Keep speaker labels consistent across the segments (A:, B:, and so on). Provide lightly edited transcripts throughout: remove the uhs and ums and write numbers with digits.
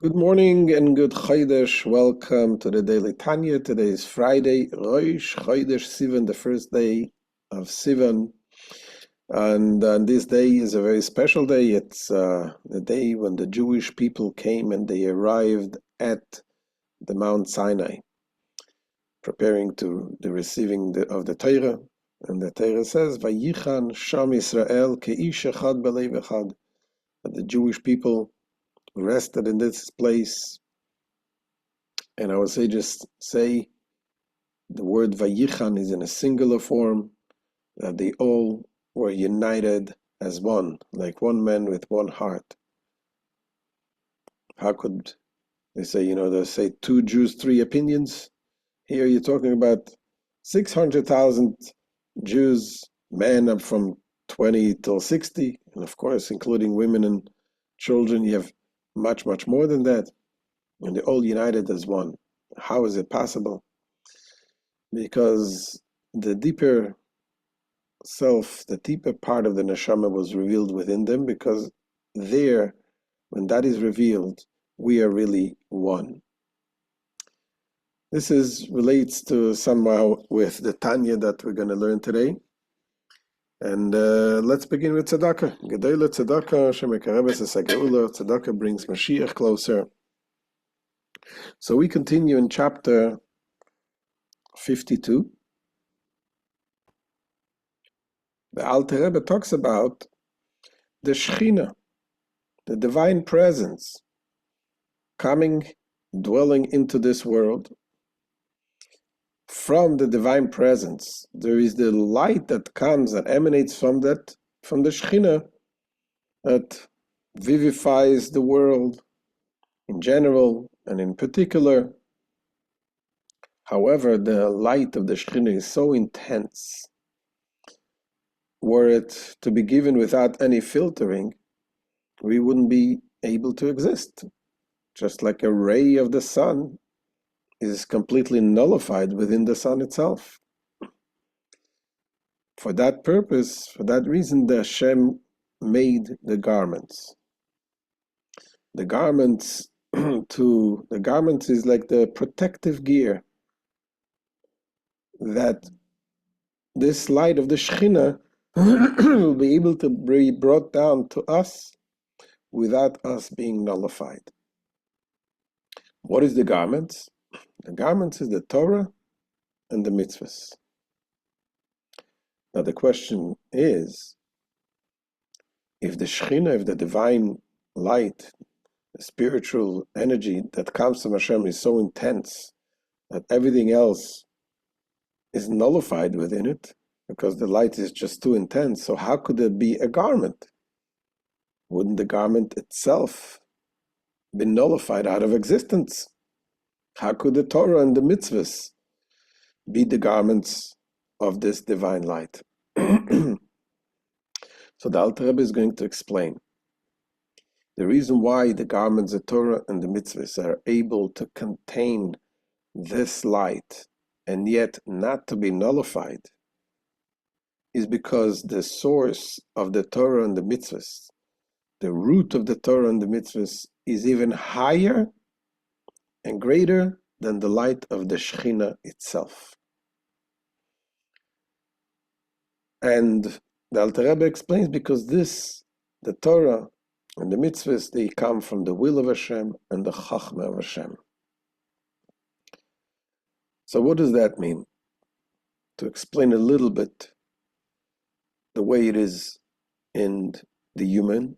A: Good morning and good Chodesh. Welcome to the Daily Tanya. Today is Friday, Rosh Chodesh Sivan, the first day of Sivan. And this day is a very special day. It's the day when the Jewish people came and they arrived at the Mount Sinai, preparing to the receiving of the Torah. And the Torah says, Vayichan Sham Yisrael ke'ish echad b'leiv echad. That the Jewish people rested in this place. And our sages say the word Vayichan is in a singular form, that they all were united as one, like one man with one heart. How could they say, they say two Jews, three opinions? Here you're talking about 600,000 Jews, men up from 20 till 60, and of course, including women and children, you have much, much more than that. And they're all united as one. How is it possible? Because the deeper self, the deeper part of the neshama was revealed within them, because there, when that is revealed, we are really one. This relates to somehow with the Tanya that we're going to learn today. And let's begin with tzedakah. Gedele tzedakah, shemekarebes esageulah. Tzedakah brings Mashiach closer. So we continue in chapter 52. The Alter Rebbe talks about the Shechina, the divine presence, coming, dwelling into this world. From the divine presence, there is the light that comes and emanates from the Shechina, that vivifies the world in general and in particular. However, the light of the Shechina is so intense. Were it to be given without any filtering, we wouldn't be able to exist. Just like a ray of the sun is completely nullified within the sun itself. For that purpose, for that reason, the Hashem made the garments. The garments is like the protective gear that this light of the Shechina will be able to be brought down to us without us being nullified. What is the garments? The garments is the Torah and the Mitzvos. Now the question is, if the Shechina, if the divine light, the spiritual energy that comes from Hashem is so intense that everything else is nullified within it, because the light is just too intense, so how could it be a garment? Wouldn't the garment itself be nullified out of existence? How could the Torah and the Mitzvos be the garments of this divine light? So the Alter Rebbe is going to explain the reason why the garments of Torah and the Mitzvos are able to contain this light and yet not to be nullified is because the source of the Torah and the Mitzvos, the root of the Torah and the Mitzvos, is even higher and greater than the light of the Shechina itself. And the Alter Rebbe explains because the Torah and the Mitzvos, they come from the will of Hashem and the Chachma of Hashem. So what does that mean? To explain a little bit the way it is in the human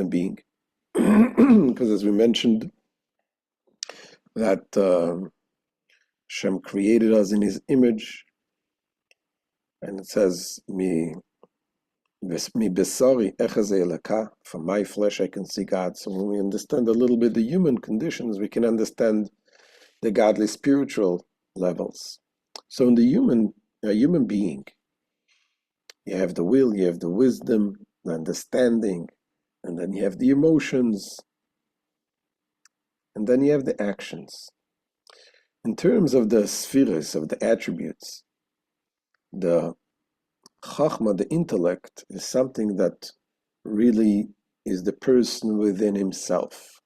A: being. Because as we mentioned, that Hashem created us in His image, and it says, Mi besari echazei elaka, from my flesh I can see God. So when we understand a little bit the human conditions, we can understand the godly spiritual levels. So in the human being, you have the will, you have the wisdom, the understanding, and then you have the emotions, and then you have the actions. In terms of the spheres, of the attributes, the Chachma, the intellect, is something that really is the person within himself.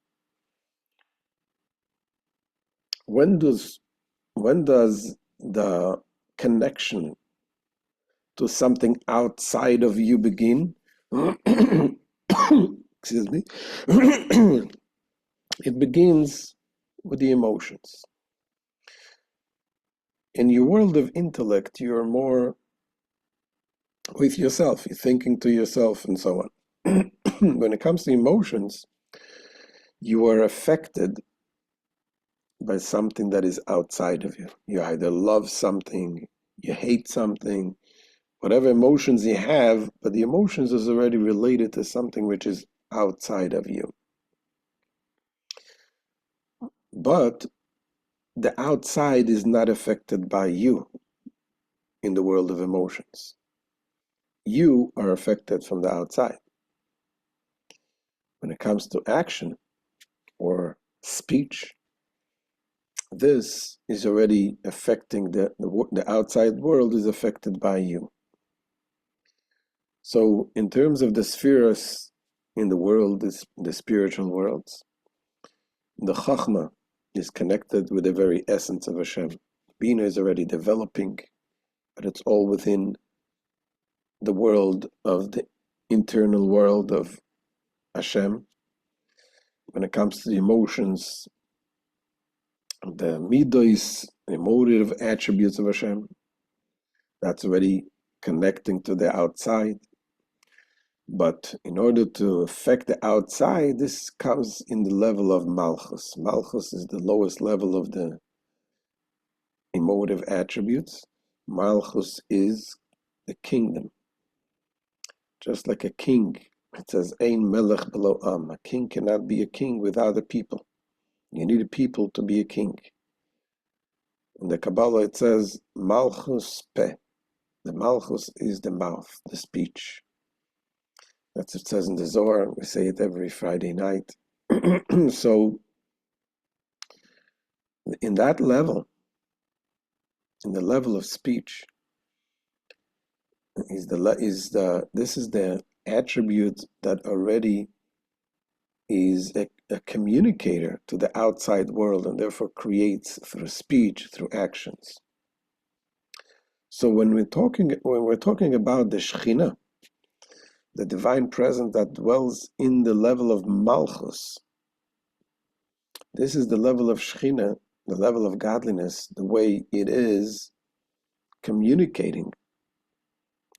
A: When does the connection to something outside of you begin? Excuse me. It begins with the emotions. In your world of intellect, you're more with yourself. You're thinking to yourself and so on. When it comes to emotions, you are affected by something that is outside of you. You either love something, you hate something, whatever emotions you have, but the emotions is already related to something which is outside of you. But the outside is not affected by you in the world of emotions. You are affected from the outside. When it comes to action or speech, this is already affecting the outside world is affected by you. So in terms of the spheres in the world, the spiritual worlds, the Chachma is connected with the very essence of Hashem. Bina is already developing, but it's all within the world of the internal world of Hashem. When it comes to the emotions, the midos, the emotive attributes of Hashem, that's already connecting to the outside. But in order to affect the outside, this comes in the level of Malchus. Malchus is the lowest level of the emotive attributes. Malchus is the kingdom. Just like a king, it says, Ein melech below am. A king cannot be a king without a people. You need a people to be a king. In the Kabbalah, it says, Malchus peh. The Malchus is the mouth, the speech. That's what it says in the Zohar. We say it every Friday night. So, in that level, in the level of speech, this is the attribute that already is a communicator to the outside world and therefore creates through speech, through actions. So when we're talking about the Shekhinah, the divine presence that dwells in the level of Malchus, this is the level of Shekhinah, the level of godliness, the way it is communicating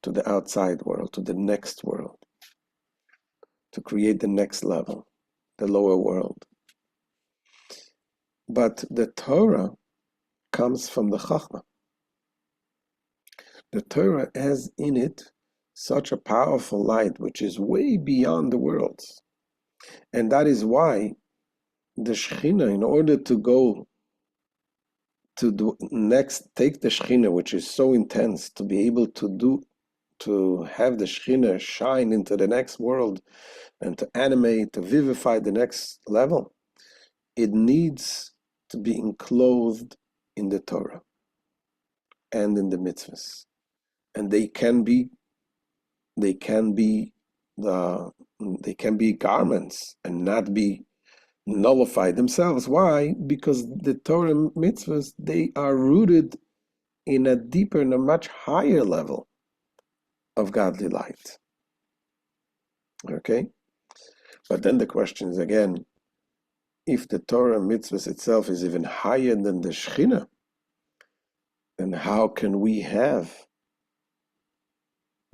A: to the outside world, to the next world, to create the next level, the lower world. But the Torah comes from the Chachma. The Torah has in it such a powerful light which is way beyond the worlds. And that is why the Shekhinah, in order to go to take the Shekhinah, which is so intense, to be able to have the Shekhinah shine into the next world and to animate, to vivify the next level, it needs to be enclosed in the Torah and in the Mitzvos. And they can be garments and not be nullified themselves. Why? Because the Torah and Mitzvahs, they are rooted in a deeper and a much higher level of godly light. Okay? But then the question is again, if the Torah and Mitzvahs itself is even higher than the Shekhinah, then how can we have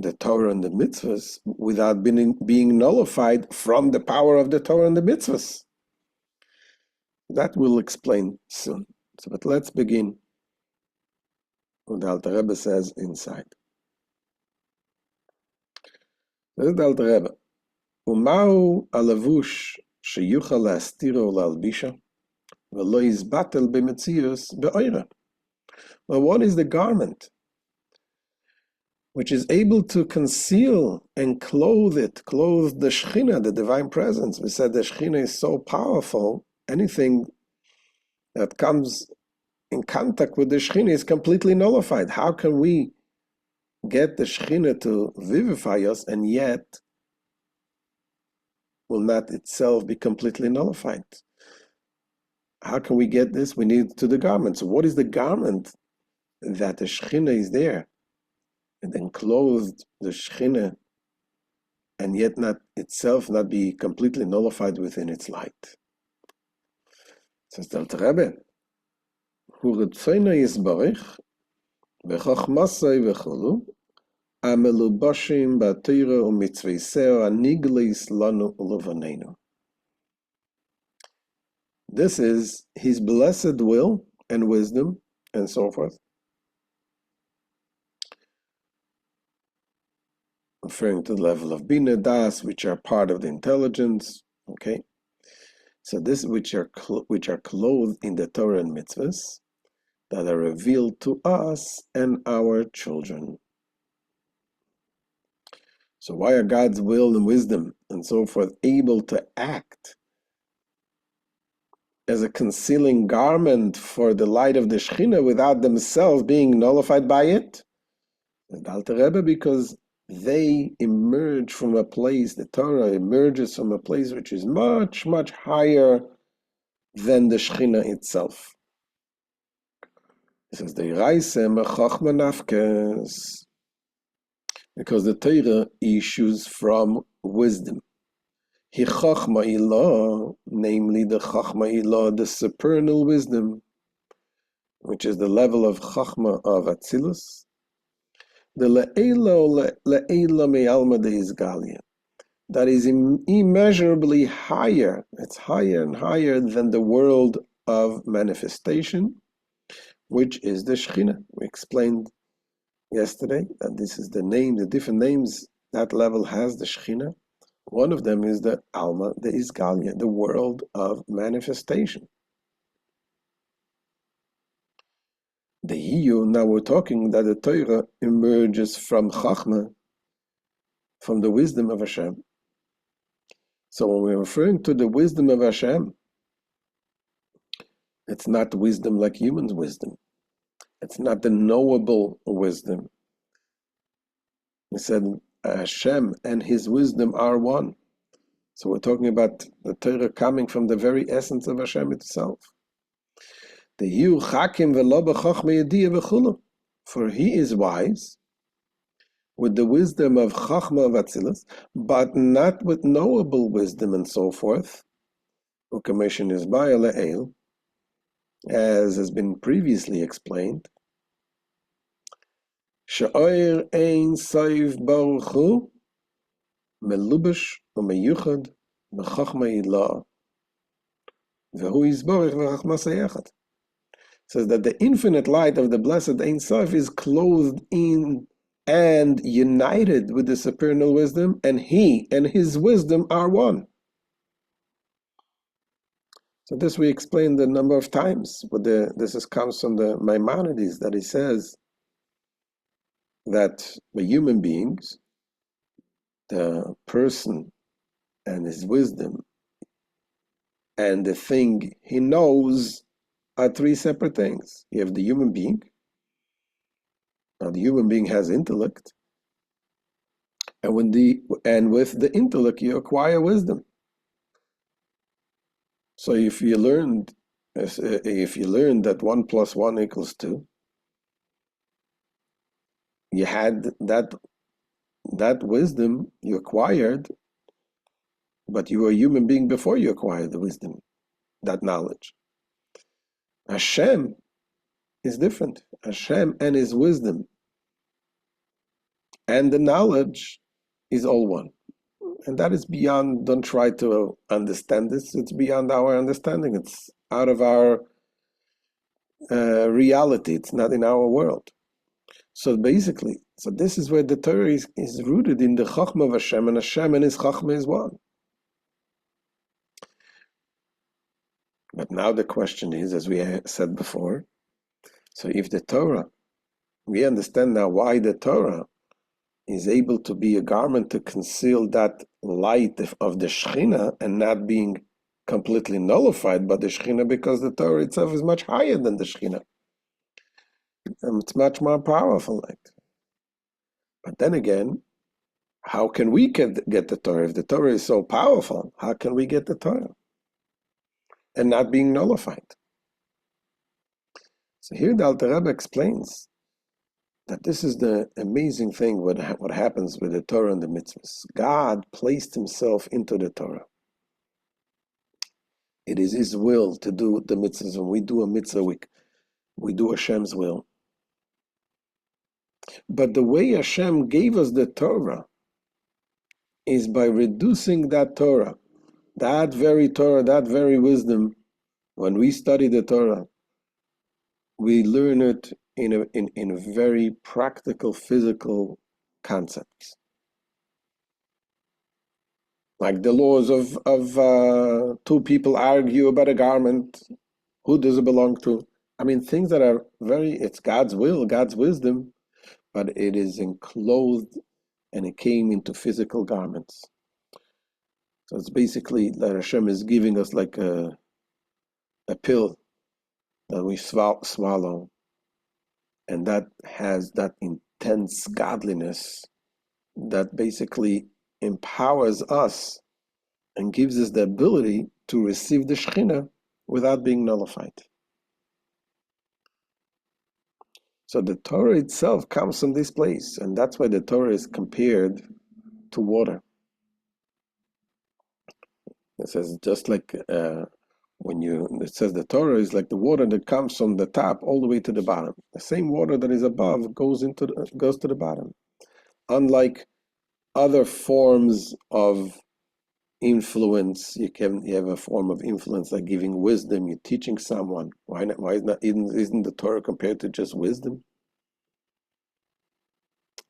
A: the Torah and the Mitzvahs without being nullified from the power of the Torah and the Mitzvahs? That we'll explain soon. So, but let's begin what the Alter Rebbe says inside. This is the Alter Rebbe. Umau alavush sheyuchal lastiro lalbisha v'lo yizbatel b'metzius be'oira. Well, what is the garment which is able to conceal and clothe the Shekhinah, the divine presence? We said the Shekhinah is so powerful, anything that comes in contact with the Shekhinah is completely nullified. How can we get the Shekhinah to vivify us and yet will not itself be completely nullified? How can we get this? We need to the garment. So what is the garment that the Shekhinah is there and then clothed the Shekhinah and yet not itself not be completely nullified within its light? Says the Alter Rebbe, Hu Ritzono Yisborich v'chochmasoi v'cholu amelubashim b'Torah u'mitzvoseo aniglis lanu u'levaneinu. This is his blessed will and wisdom and so forth, referring to the level of Bina Das, which are part of the intelligence. Okay, so this which are clothed in the Torah and Mitzvos that are revealed to us and our children. So why are God's will and wisdom and so forth able to act as a concealing garment for the light of the Shekhinah without themselves being nullified by it? The Alter Rebbe, because they emerge from a place, the Torah emerges from a place which is much, much higher than the Shekhinah itself. It says, because the Torah issues from wisdom. Hi Chachma Ilah, namely the Chachma Ilah, the supernal wisdom, which is the level of Chachma of Atzilus, the Le'ela Me'alma de Izgalia, that is immeasurably higher, it's higher and higher than the world of manifestation, which is the Shekhinah. We explained yesterday that this is the name, the different names that level has the Shekhinah. One of them is the Alma, the Izgalia, the world of manifestation. The Hiyu, now we're talking that the Torah emerges from Chachma, from the wisdom of Hashem. So when we're referring to the wisdom of Hashem, it's not wisdom like humans' wisdom. It's not the knowable wisdom. He said Hashem and his wisdom are one. So we're talking about the Torah coming from the very essence of Hashem itself. The Yu Chakim v'lo b'chochma yediyah v'chulu, for he is wise with the wisdom of Chachma of Atzilus, but not with knowable wisdom and so forth. U'kameshin isbaya le'el, as has been previously explained. She'oir ein soif baruch hu melubash u'meyuchad b'chachma ilah v'hu yisborich v'chachma sayachad. Says that the infinite light of the blessed Ein Sof is clothed in and united with the supernal wisdom, and he and his wisdom are one. So this we explained a number of times. Comes from the Maimonides, that he says that the human beings, the person and his wisdom, and the thing he knows are three separate things. You have the human being. Now the human being has intellect, and with the intellect you acquire wisdom. So if you learn that 1 + 1 = 2, you had that wisdom you acquired, but you were a human being before you acquired the wisdom, that knowledge. Hashem is different. Hashem and his wisdom and the knowledge is all one. And that is beyond, don't try to understand this, it's beyond our understanding. It's out of our reality, it's not in our world. So basically, this is where the Torah is rooted in the Chachma of Hashem, and Hashem and his Chachma is one. But now the question is, as we said before, so if the Torah, we understand now why the Torah is able to be a garment to conceal that light of the Shekhinah and not being completely nullified by the Shekhinah, because the Torah itself is much higher than the Shekhinah. And it's much more powerful light. But then again, how can we get the Torah? If the Torah is so powerful, how can we get the Torah? and not being nullified. So here the Alter Rebbe explains that this is the amazing thing, what happens with the Torah and the mitzvahs. God placed himself into the Torah. It is his will to do the mitzvahs. When we do a mitzvah, we do Hashem's will. But the way Hashem gave us the Torah is by reducing that Torah, that very wisdom. When we study the Torah, we learn it in very practical, physical concepts. Like the laws of two people argue about a garment, who does it belong to? I mean, things that are it's God's will, God's wisdom, but it is enclosed and it came into physical garments. So it's basically that Hashem is giving us like a pill that we swallow, and that has that intense godliness that basically empowers us and gives us the ability to receive the Shekhinah without being nullified. So the Torah itself comes from this place, and that's why the Torah is compared to water. It says just like it says the Torah is like the water that comes from the top all the way to the bottom. The same water that is above goes to the bottom. Unlike other forms of influence, you have a form of influence like giving wisdom. You're teaching someone. Why not? Isn't the Torah compared to just wisdom?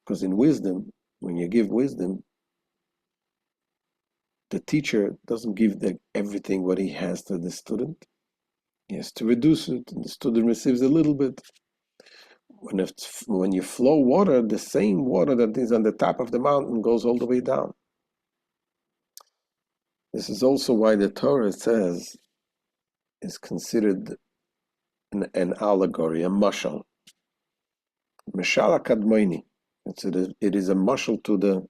A: Because in wisdom, when you give wisdom, the teacher doesn't give everything what he has to the student. He has to reduce it, and the student receives a little bit. When you flow water, the same water that is on the top of the mountain goes all the way down. This is also why the Torah says is considered an allegory, a mashal. Mashal kadmoini. It is a mashal to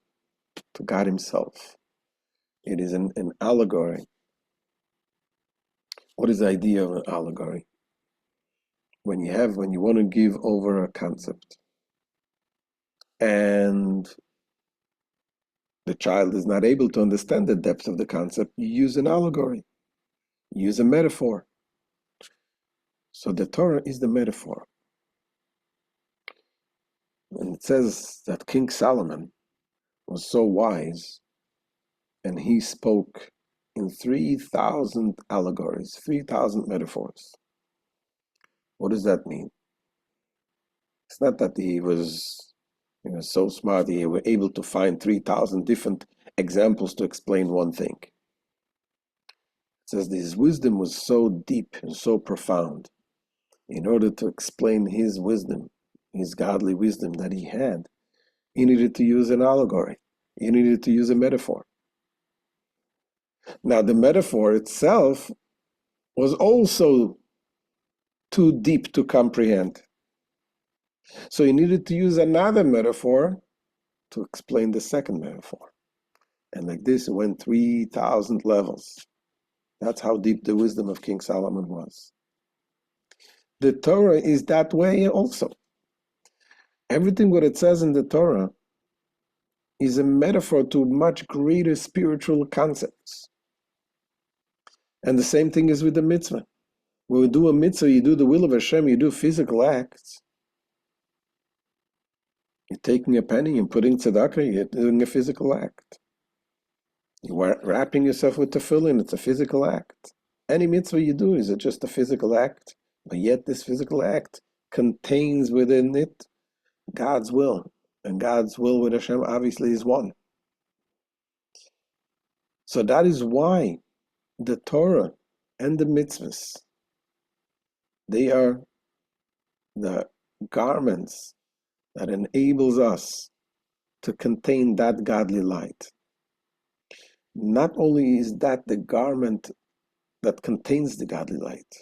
A: God Himself. It is an allegory. What is the idea of an allegory? When you want to give over a concept, and the child is not able to understand the depth of the concept, you use an allegory, you use a metaphor. So the Torah is the metaphor. And it says that King Solomon was so wise, and he spoke in 3,000 allegories, 3,000 metaphors. What does that mean? It's not that he was so smart he was able to find 3,000 different examples to explain one thing. It says his wisdom was so deep and so profound. In order to explain his wisdom, his godly wisdom that he had, he needed to use an allegory. He needed to use a metaphor. Now, the metaphor itself was also too deep to comprehend. So he needed to use another metaphor to explain the second metaphor. And like this, it went 3,000 levels. That's how deep the wisdom of King Solomon was. The Torah is that way also. Everything what it says in the Torah is a metaphor to much greater spiritual concepts. And the same thing is with the mitzvah. When we do a mitzvah, you do the will of Hashem, you do physical acts. You're taking a penny and putting tzedakah, you're doing a physical act. You're wrapping yourself with tefillin, it's a physical act. Any mitzvah you do is just a physical act, but yet this physical act contains within it God's will. And God's will with Hashem obviously is one. So that is why the Torah and the mitzvahs, they are the garments that enables us to contain that godly light. Not only is that the garment that contains the godly light,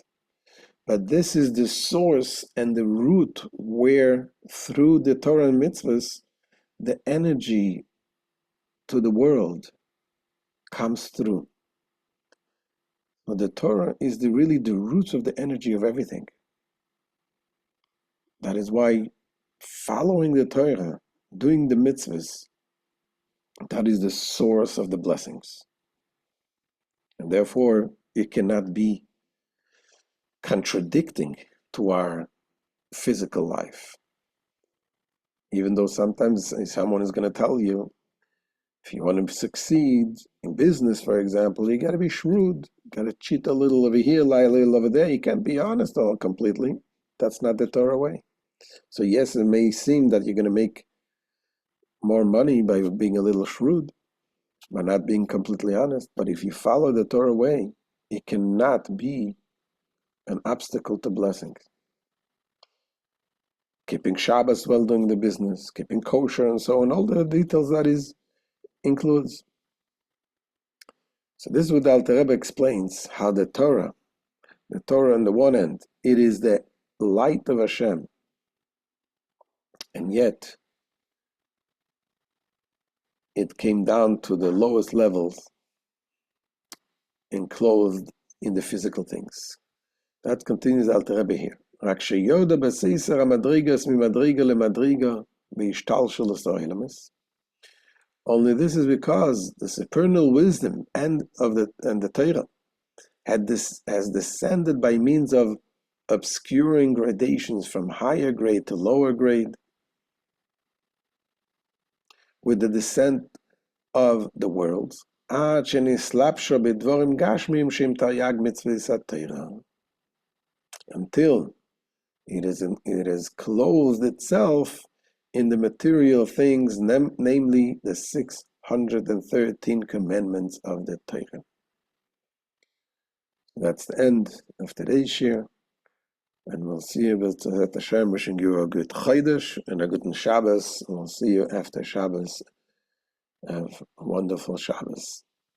A: but this is the source and the root where through the Torah and mitzvahs, the energy to the world comes through. But the Torah is really the roots of the energy of everything. That is why following the Torah, doing the mitzvahs, that is the source of the blessings. And therefore, it cannot be contradicting to our physical life. Even though sometimes someone is going to tell you, if you want to succeed in business, for example, you got to be shrewd. You got to cheat a little over here, lie a little over there. You can't be honest all completely. That's not the Torah way. So yes, it may seem that you're going to make more money by being a little shrewd, by not being completely honest. But if you follow the Torah way, it cannot be an obstacle to blessings. Keeping Shabbos while doing the business, keeping kosher and so on, all the details that is includes. So this is what the Alter Rebbe explains, how the Torah on the one hand, it is the light of Hashem, and yet it came down to the lowest levels, enclosed in the physical things. That continues Alter Rebbe here. רק שיודע בסייסר המדרגס ממדרגה למדרגה בהשתלשלות העולמות. Only this is because the supernal wisdom and the Torah has descended by means of obscuring gradations from higher grade to lower grade, with the descent of the worlds, עד שנסלבשה בדבורים גשמיים שהם תרי"ג מצוות התורה. Until it has clothed itself in the material things, namely the 613 commandments of the Torah. That's the end of today's share, and we'll see you with Hashem, wishing you a good Chodesh and a good Shabbos. We'll see you after Shabbos. Have a wonderful Shabbos.